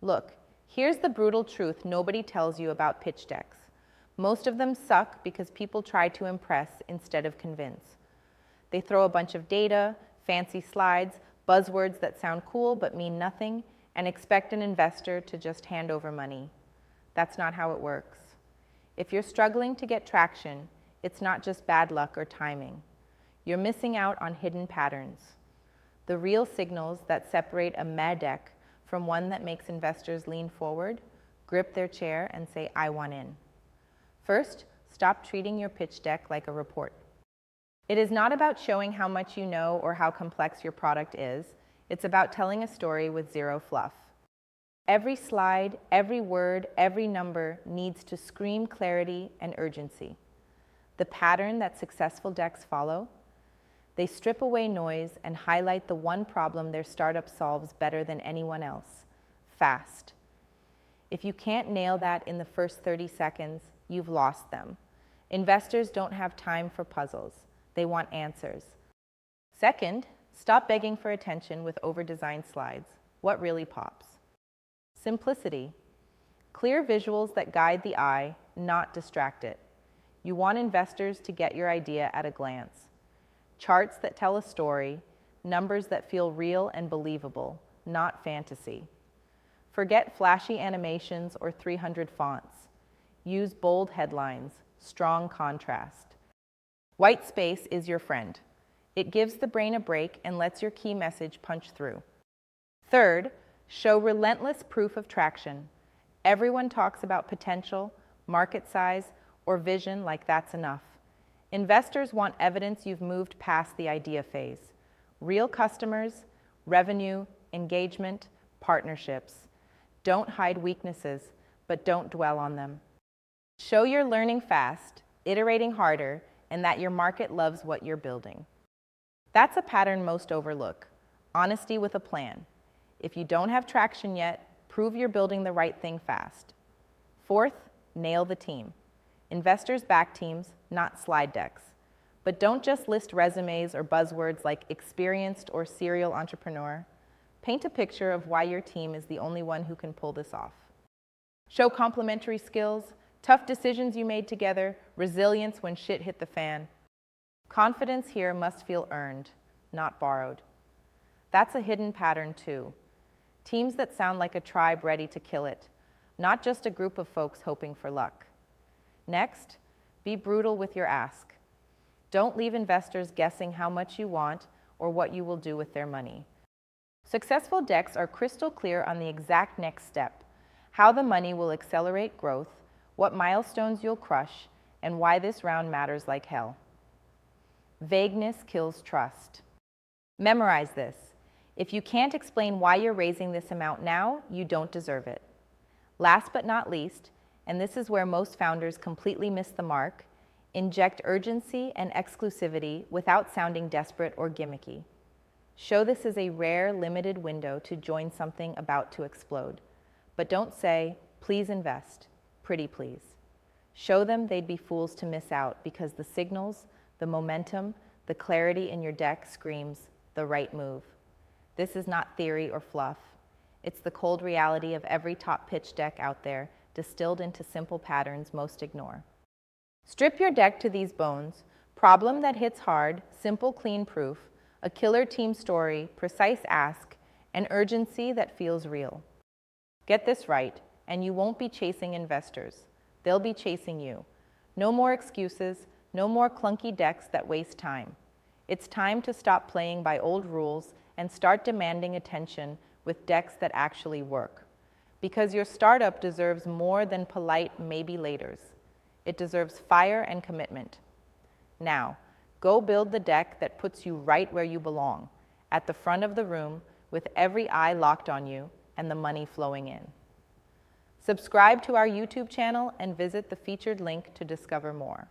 Look, here's the brutal truth nobody tells you about pitch decks. Most of them suck because people try to impress instead of convince. They throw a bunch of data, fancy slides, buzzwords that sound cool but mean nothing, and expect an investor to just hand over money. That's not how it works. If you're struggling to get traction, it's not just bad luck or timing. You're missing out on hidden patterns, the real signals that separate a meh deck from one that makes investors lean forward, grip their chair, and say, "I want in." First, stop treating your pitch deck like a report. It is not about showing how much you know or how complex your product is. It's about telling a story with zero fluff. Every slide, every word, every number needs to scream clarity and urgency. The pattern that successful decks follow: they strip away noise and highlight the one problem their startup solves better than anyone else: fast. If you can't nail that in the first 30 seconds, you've lost them. Investors don't have time for puzzles. They want answers. Second, stop begging for attention with over-designed slides. What really pops? Simplicity. Clear visuals that guide the eye, not distract it. You want investors to get your idea at a glance. Charts that tell a story, numbers that feel real and believable, not fantasy. Forget flashy animations or 300 fonts. Use bold headlines, strong contrast. White space is your friend. It gives the brain a break and lets your key message punch through. Third, show relentless proof of traction. Everyone talks about potential, market size, or vision like that's enough. Investors want evidence you've moved past the idea phase. Real customers, revenue, engagement, partnerships. Don't hide weaknesses, but don't dwell on them. Show you're learning fast, iterating harder, and that your market loves what you're building. That's a pattern most overlook: honesty with a plan. If you don't have traction yet, prove you're building the right thing fast. Fourth, nail the team. Investors back teams, not slide decks. But don't just list resumes or buzzwords like experienced or serial entrepreneur. Paint a picture of why your team is the only one who can pull this off. Show complementary skills, tough decisions you made together, resilience when shit hit the fan. Confidence here must feel earned, not borrowed. That's a hidden pattern too. Teams that sound like a tribe ready to kill it, not just a group of folks hoping for luck. Next, be brutal with your ask. Don't leave investors guessing how much you want or what you will do with their money. Successful decks are crystal clear on the exact next step: how the money will accelerate growth, what milestones you'll crush, and why this round matters like hell. Vagueness kills trust. Memorize this. If you can't explain why you're raising this amount now, you don't deserve it. Last but not least, and this is where most founders completely miss the mark, inject urgency and exclusivity without sounding desperate or gimmicky. Show this is a rare, limited window to join something about to explode. But don't say, "Please invest," pretty please. Show them they'd be fools to miss out because the signals, the momentum, the clarity in your deck screams the right move. This is not theory or fluff. It's the cold reality of every top pitch deck out there, distilled into simple patterns most ignore. Strip your deck to these bones: problem that hits hard, simple clean proof, a killer team story, precise ask, and urgency that feels real. Get this right, and you won't be chasing investors. They'll be chasing you. No more excuses, no more clunky decks that waste time. It's time to stop playing by old rules and start demanding attention with decks that actually work. Because your startup deserves more than polite maybe-laters. It deserves fire and commitment. Now, go build the deck that puts you right where you belong, at the front of the room, with every eye locked on you and the money flowing in. Subscribe to our YouTube channel and visit the featured link to discover more.